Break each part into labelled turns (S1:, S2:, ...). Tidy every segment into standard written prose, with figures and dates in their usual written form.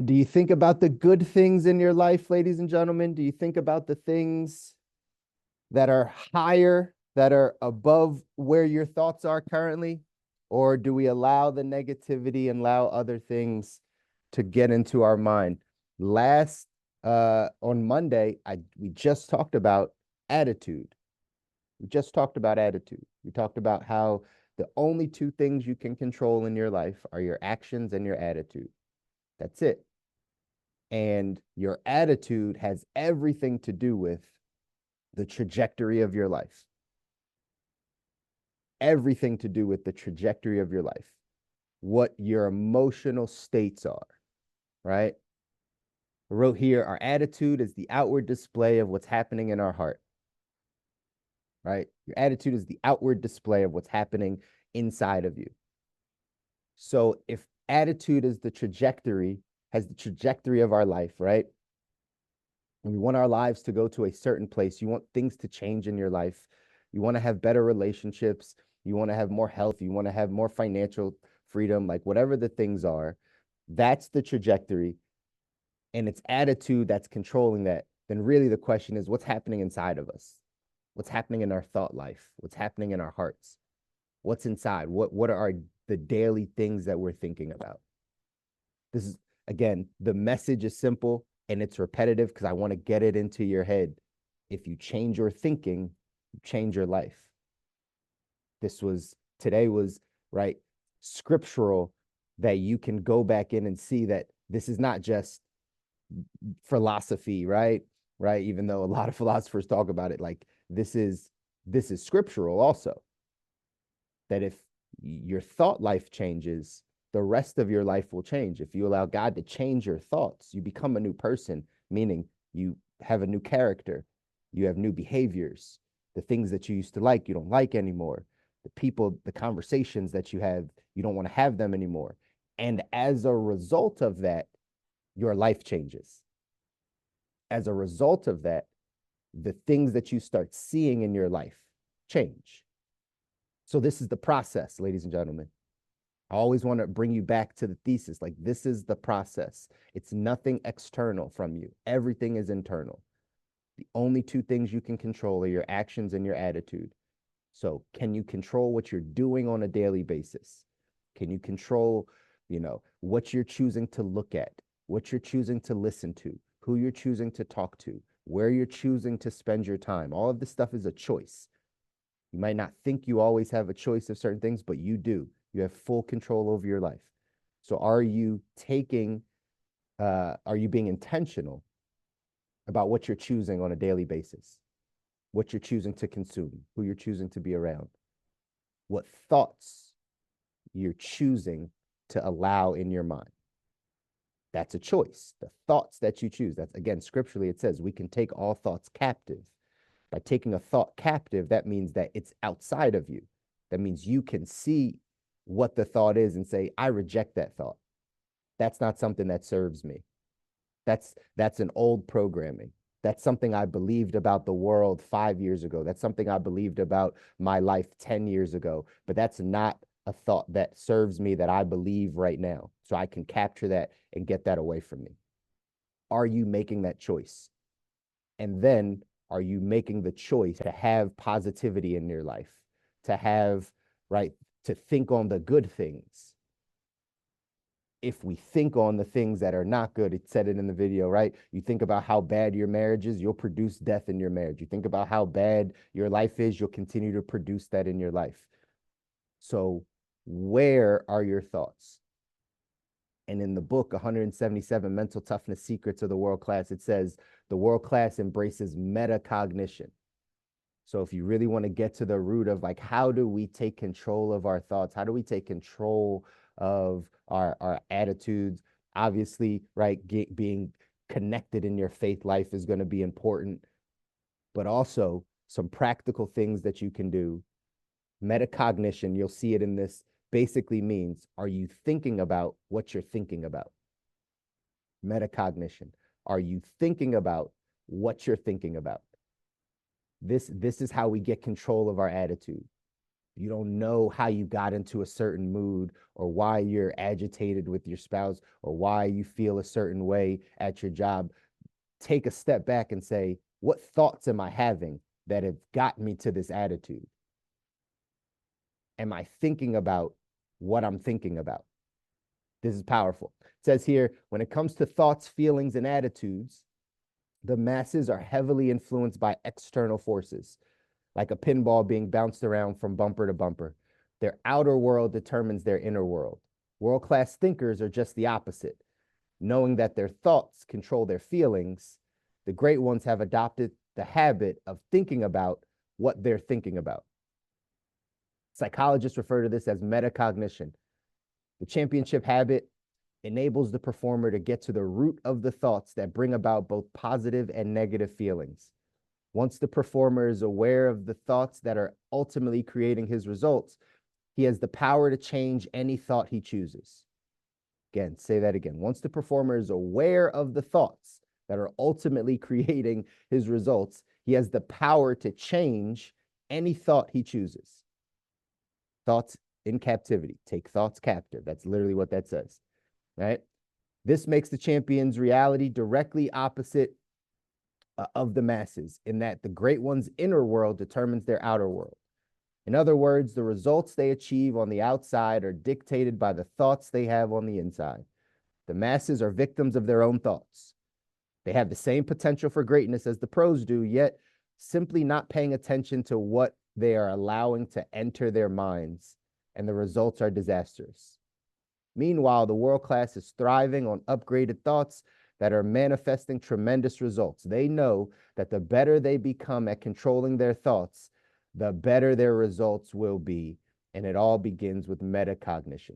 S1: Do you think about the good things in your life, ladies and gentlemen? Do you think about the things that are higher, that are above where your thoughts are currently? Or do we allow the negativity and allow other things to get into our mind? Last on Monday, we just talked about attitude. We just talked about attitude. We talked about how the only two things you can control in your life are your actions and your attitude. That's it. And your attitude has everything to do with the trajectory of your life. Everything to do with the trajectory of your life, what your emotional states are, right? I wrote here, our attitude is the outward display of what's happening in our heart, right? Your attitude is the outward display of what's happening inside of you. So if attitude is the trajectory, has the trajectory of our life, right? And we want our lives to go to a certain place. You want things to change in your life. You want to have better relationships. You want to have more health. You want to have more financial freedom, like whatever the things are. That's the trajectory. And it's attitude that's controlling that. Then really the question is what's happening inside of us? What's happening in our thought life? What's happening in our hearts? What's inside? What are the daily things that we're thinking about? This is, again, the message is simple and it's repetitive because I want to get it into your head. If you change your thinking, you change your life. Today was, right, scriptural, that you can go back in and see that this is not just philosophy, right? Right. Even though a lot of philosophers talk about it, like this is scriptural also. That if your thought life changes, the rest of your life will change. If you allow God to change your thoughts, you become a new person, meaning you have a new character, you have new behaviors. The things that you used to like, you don't like anymore. The people, the conversations that you have, you don't want to have them anymore. And as a result of that, your life changes. As a result of that, the things that you start seeing in your life change. So this is the process, ladies and gentlemen. I always want to bring you back to the thesis. Like, this is the process. It's nothing external from you. Everything is internal. The only two things you can control are your actions and your attitude. So can you control what you're doing on a daily basis? Can you control, what you're choosing to look at, what you're choosing to listen to, who you're choosing to talk to, where you're choosing to spend your time? All of this stuff is a choice. You might not think you always have a choice of certain things, but you do. You have full control over your life. So are you being intentional about what you're choosing on a daily basis? What you're choosing to consume, who you're choosing to be around, what thoughts you're choosing to allow in your mind? That's a choice. The thoughts that you choose, that's, again, scripturally, it says we can take all thoughts captive. By taking a thought captive, that means that it's outside of you. That means you can see what the thought is and say, I reject that thought. That's not something that serves me. That's an old programming. That's something I believed about the world 5 years ago. That's something I believed about my life 10 years ago. But that's not a thought that serves me, that I believe right now. So I can capture that and get that away from me. Are you making that choice? And then are you making the choice to have positivity in your life, to have, right, to think on the good things? If we think on the things that are not good, it said it in the video, right? You think about how bad your marriage is, you'll produce death in your marriage. You think about how bad your life is, you'll continue to produce that in your life. So where are your thoughts? And in the book, 177 Mental Toughness Secrets of the World Class, it says the world class embraces metacognition. So if you really want to get to the root of, like, how do we take control of our thoughts? How do we take control of our attitudes? Obviously, right, being connected in your faith life is going to be important, but also some practical things that you can do. Metacognition, you'll see it in this, basically means, are you thinking about what you're thinking about? Metacognition. Are you thinking about what you're thinking about? This is how we get control of our attitude. You don't know how you got into a certain mood or why you're agitated with your spouse or why you feel a certain way at your job. Take a step back and say, what thoughts am I having that have gotten me to this attitude? Am I thinking about what I'm thinking about? This is powerful. It says here, when it comes to thoughts, feelings, and attitudes, the masses are heavily influenced by external forces, like a pinball being bounced around from bumper to bumper. Their outer world determines their inner world. World-class thinkers are just the opposite. Knowing that their thoughts control their feelings, the great ones have adopted the habit of thinking about what they're thinking about. Psychologists refer to this as metacognition. The championship habit enables the performer to get to the root of the thoughts that bring about both positive and negative feelings. Once the performer is aware of the thoughts that are ultimately creating his results, he has the power to change any thought he chooses. Again, say that again. Once the performer is aware of the thoughts that are ultimately creating his results, he has the power to change any thought he chooses. Thoughts in captivity. Take thoughts captive. That's literally what that says, right? This makes the champion's reality directly opposite of the masses, in that the great one's inner world determines their outer world. In other words, the results they achieve on the outside are dictated by the thoughts they have on the inside. The masses are victims of their own thoughts. They have the same potential for greatness as the pros do, yet simply not paying attention to what they are allowing to enter their minds, and the results are disastrous. Meanwhile, the world class is thriving on upgraded thoughts that are manifesting tremendous results. They know that the better they become at controlling their thoughts, the better their results will be. And it all begins with metacognition.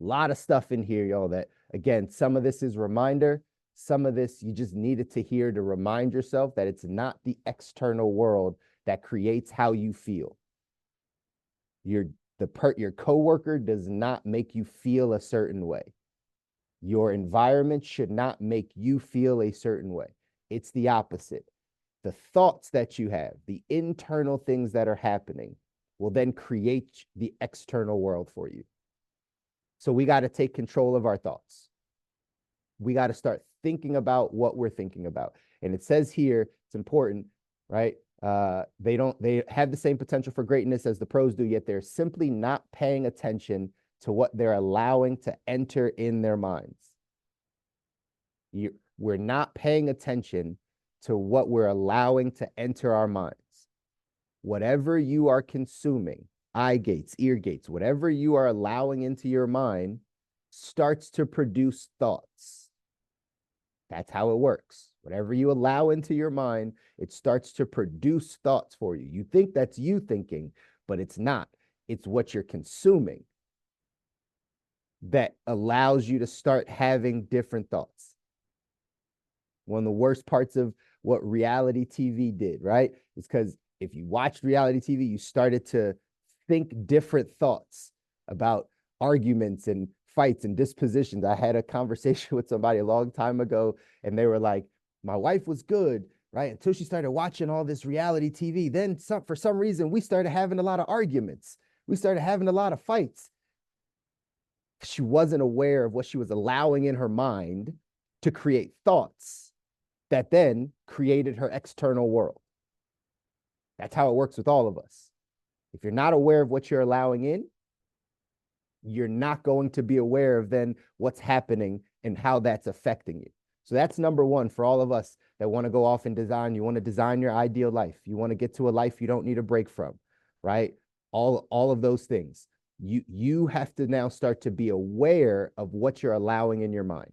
S1: A lot of stuff in here, y'all, that, again, some of this is reminder. Some of this you just needed to hear to remind yourself that it's not the external world that creates how you feel. Your coworker does not make you feel a certain way. Your environment should not make you feel a certain way. It's the opposite. The thoughts that you have, the internal things that are happening, will then create the external world for you. So we got to take control of our thoughts. We got to start thinking about what we're thinking about. And it says here, it's important, right? They have the same potential for greatness as the pros do, yet they're simply not paying attention to what they're allowing to enter in their minds. We're not paying attention to what we're allowing to enter our minds. Whatever you are consuming, eye gates, ear gates, whatever you are allowing into your mind starts to produce thoughts. That's how it works. Whatever you allow into your mind, it starts to produce thoughts for you. You think that's you thinking, but it's not. It's what you're consuming that allows you to start having different thoughts. One of the worst parts of what reality TV did, right? Is because if you watched reality TV, you started to think different thoughts about arguments and fights and dispositions. I had a conversation with somebody a long time ago, and they were like, my wife was good, right? Until she started watching all this reality TV. Then for some reason, we started having a lot of arguments. We started having a lot of fights. She wasn't aware of what she was allowing in her mind to create thoughts that then created her external world. That's how it works with all of us. If you're not aware of what you're allowing in, you're not going to be aware of then what's happening and how that's affecting you. So that's number one for all of us that want to go off and design. You want to design your ideal life. You want to get to a life you don't need a break from, right? All of those things. You have to now start to be aware of what you're allowing in your mind.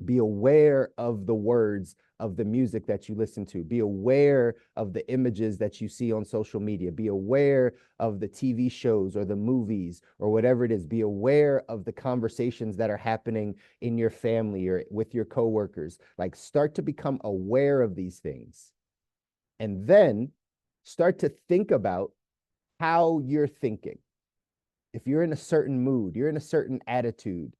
S1: Be aware of the words of the music that you listen to. Be aware of the images that you see on social media. Be aware of the TV shows or the movies or whatever it is. Be aware of the conversations that are happening in your family or with your coworkers. Like, start to become aware of these things. And then start to think about how you're thinking. If you're in a certain mood, you're in a certain attitude,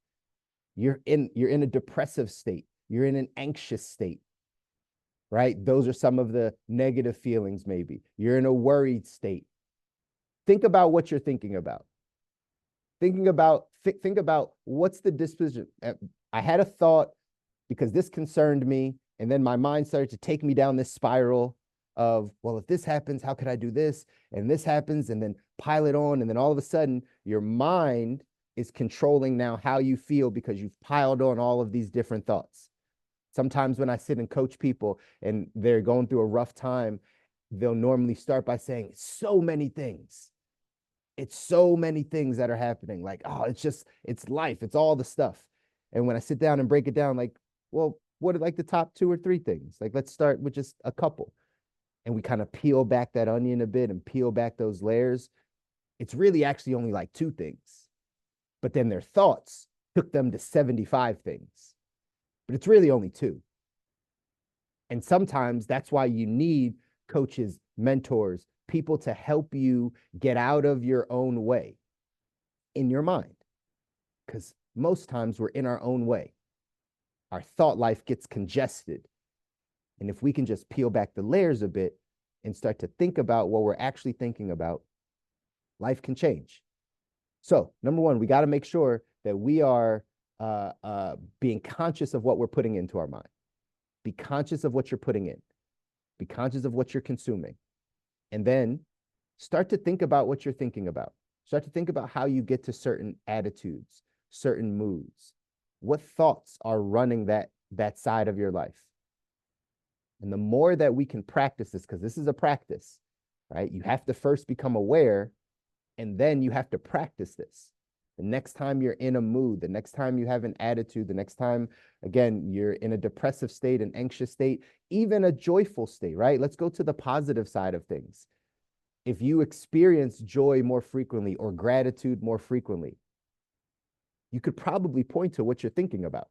S1: you're in a depressive state, you're in an anxious state, right? Those are some of the negative feelings, maybe. You're in a worried state. Think about what you're thinking about. Think about what's the disposition. I had a thought because this concerned me, and then my mind started to take me down this spiral of, well, if this happens, how could I do this? And this happens, and then pile it on, and then all of a sudden, your mind is controlling now how you feel because you've piled on all of these different thoughts. Sometimes when I sit and coach people and they're going through a rough time, they'll normally start by saying so many things. It's so many things that are happening. Like, oh, it's life. It's all the stuff. And when I sit down and break it down, like, well, what are like the top 2 or 3 things? Like, let's start with just a couple. And we kind of peel back that onion a bit and peel back those layers. It's really actually only like 2 things. But then their thoughts took them to 75 things. But it's really only 2. And sometimes that's why you need coaches, mentors, people to help you get out of your own way in your mind. Because most times we're in our own way. Our thought life gets congested. And if we can just peel back the layers a bit and start to think about what we're actually thinking about, life can change. So, number 1, we got to make sure that we are being conscious of what we're putting into our mind. Be conscious of what you're putting in. Be conscious of what you're consuming. And then start to think about what you're thinking about. Start to think about how you get to certain attitudes, certain moods. What thoughts are running that side of your life? And the more that we can practice this, because this is a practice, right? You have to first become aware, and then you have to practice this. The next time you're in a mood, the next time you have an attitude, the next time, again, you're in a depressive state, an anxious state, even a joyful state, right? Let's go to the positive side of things. If you experience joy more frequently or gratitude more frequently, you could probably point to what you're thinking about.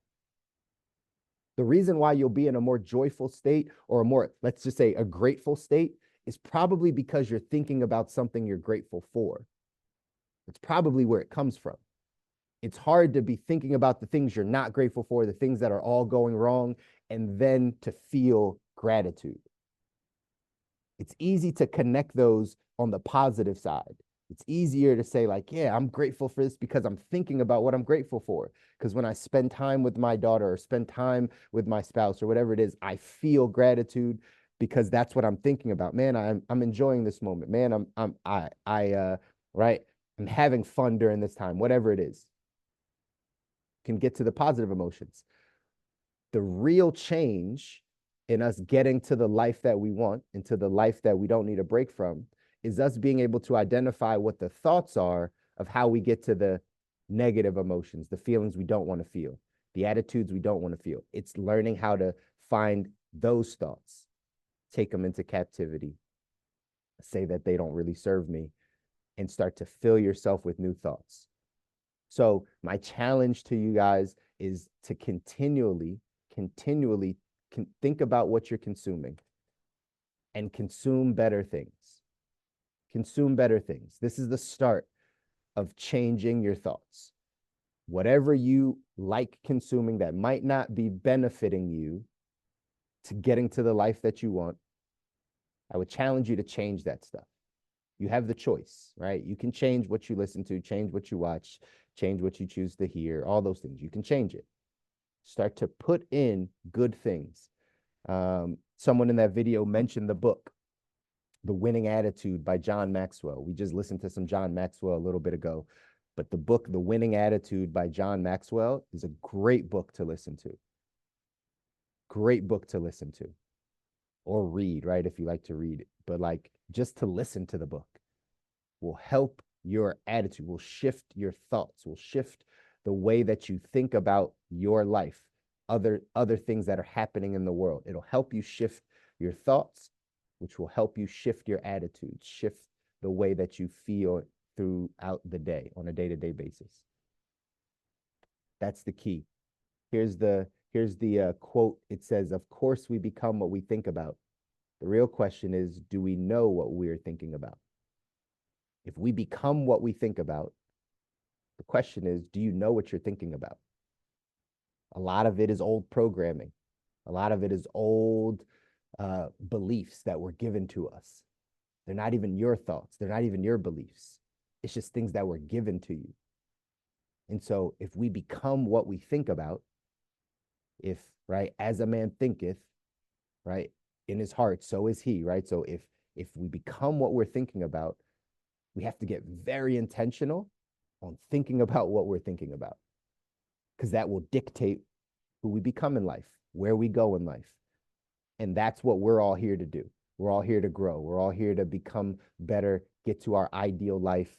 S1: The reason why you'll be in a more joyful state or a more, let's just say, a grateful state is probably because you're thinking about something you're grateful for. It's probably where it comes from. It's hard to be thinking about the things you're not grateful for, the things that are all going wrong, and then to feel gratitude. It's easy to connect those on the positive side. It's easier to say, like, yeah, I'm grateful for this because I'm thinking about what I'm grateful for. Because when I spend time with my daughter or spend time with my spouse or whatever it is, I feel gratitude because that's what I'm thinking about. Man, I'm enjoying this moment. Man, right, I'm having fun during this time, whatever it is. Can get to the positive emotions. The real change in us getting to the life that we want, into the life that we don't need a break from, is us being able to identify what the thoughts are of how we get to the negative emotions, the feelings we don't want to feel, the attitudes we don't want to feel. It's learning how to find those thoughts, take them into captivity, say that they don't really serve me, and start to fill yourself with new thoughts. So my challenge to you guys is to continually think about what you're consuming and consume better things. Consume better things. This is the start of changing your thoughts. Whatever you like consuming that might not be benefiting you to getting to the life that you want, I would challenge you to change that stuff. You have the choice, right? You can change what you listen to, change what you watch, change what you choose to hear, all those things. You can change it. Start to put in good things. Someone in that video mentioned the book, The Winning Attitude by John Maxwell. We just listened to some John Maxwell a little bit ago, but the book, The Winning Attitude by John Maxwell, is a great book to listen to. Great book to listen to or read, right? If you like to read, but like just to listen to the book will help your attitude, will shift your thoughts, will shift the way that you think about your life, other things that are happening in the world. It'll help you shift your thoughts, which will help you shift your attitude, shift the way that you feel throughout the day on a day-to-day basis. That's the key. Here's the quote. It says, "Of course we become what we think about. The real question is, do we know what we're thinking about?" If we become what we think about, the question is, do you know what you're thinking about? A lot of it is old programming. A lot of it is old beliefs that were given to us. They're not even your thoughts. They're not even your beliefs. It's just things that were given to you. And so if we become what we think about, if, right, as a man thinketh, right, in his heart, so is he, right? So if we become what we're thinking about, we have to get very intentional on thinking about what we're thinking about, because that will dictate who we become in life, where we go in life. And that's what we're all here to do. We're all here to grow. We're all here to become better, get to our ideal life,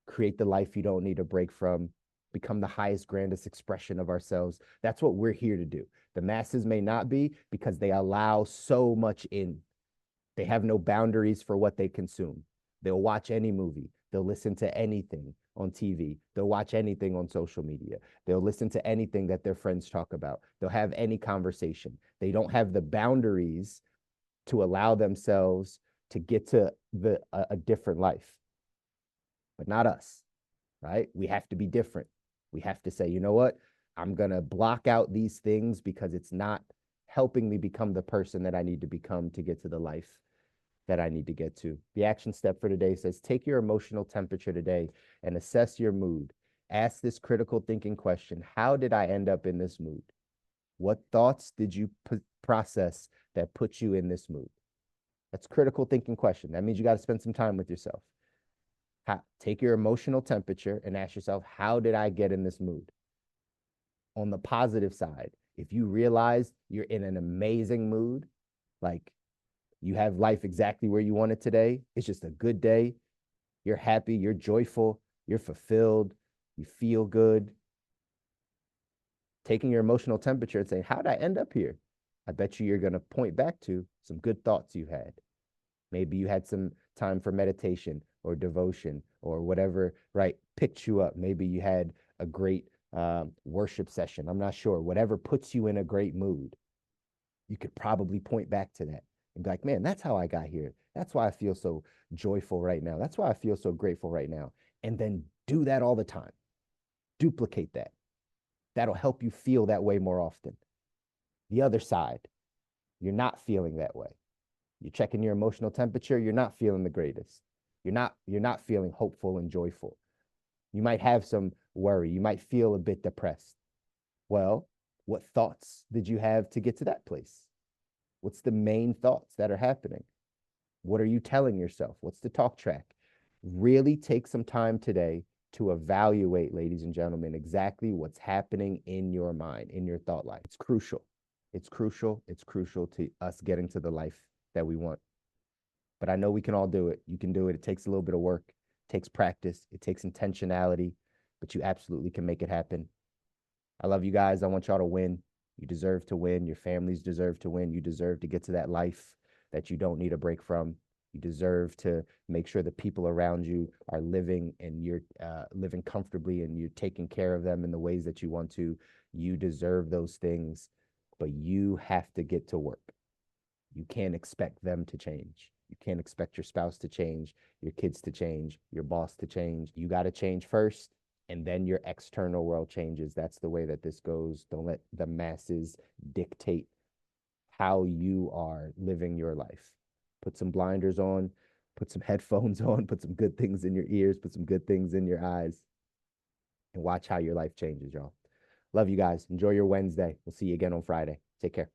S1: create the life you don't need a break from, become the highest, grandest expression of ourselves. That's what we're here to do. The masses may not be, because they allow so much in. They have no boundaries for what they consume. They'll watch any movie. They'll listen to anything on TV. They'll watch anything on social media. They'll listen to anything that their friends talk about. They'll have any conversation. They don't have the boundaries to allow themselves to get to a different life. But not us, right? We have to be different. We have to say, you know what? I'm going to block out these things because it's not helping me become the person that I need to become to get to the life that I need to get to. The action step for today says, take your emotional temperature today and assess your mood. Ask this critical thinking question: how did I end up in this mood? What thoughts did you process that put you in this mood? That's critical thinking question. That means you got to spend some time with yourself. Take your emotional temperature and ask yourself, how did I get in this mood? On the positive side, if you realize you're in an amazing mood, like you have life exactly where you want it today, it's just a good day, you're happy, you're joyful, you're fulfilled, you feel good. Taking your emotional temperature and saying, how did I end up here? I bet you're going to point back to some good thoughts you had. Maybe you had some time for meditation or devotion or whatever, right? Picked you up. Maybe you had a great worship session. I'm not sure. Whatever puts you in a great mood, you could probably point back to that and be like, man, that's how I got here. That's why I feel so joyful right now. That's why I feel so grateful right now. And then do that all the time. Duplicate that. That'll help you feel that way more often. The other side, you're not feeling that way. You're checking your emotional temperature, you're not feeling the greatest. You're not feeling hopeful and joyful. You might have some worry. You might feel a bit depressed. Well, what thoughts did you have to get to that place? What's the main thoughts that are happening? What are you telling yourself? What's the talk track? Really take some time today to evaluate, ladies and gentlemen, exactly what's happening in your mind, in your thought life. It's crucial. It's crucial. It's crucial to us getting to the life that we want. But I know we can all do it. You can do it. It takes a little bit of work. It takes practice. It takes intentionality, but you absolutely can make it happen. I love you guys. I want y'all to win. You deserve to win. Your families deserve to win. You deserve to get to that life that you don't need a break from. You deserve to make sure the people around you are living and you're living comfortably and you're taking care of them in the ways that you want to. You deserve those things, but you have to get to work. You can't expect them to change. You can't expect your spouse to change, your kids to change, your boss to change. You got to change first, and then your external world changes. That's the way that this goes. Don't let the masses dictate how you are living your life. Put some blinders on, put some headphones on, put some good things in your ears, put some good things in your eyes, and watch how your life changes, y'all. Love you guys. Enjoy your Wednesday. We'll see you again on Friday. Take care.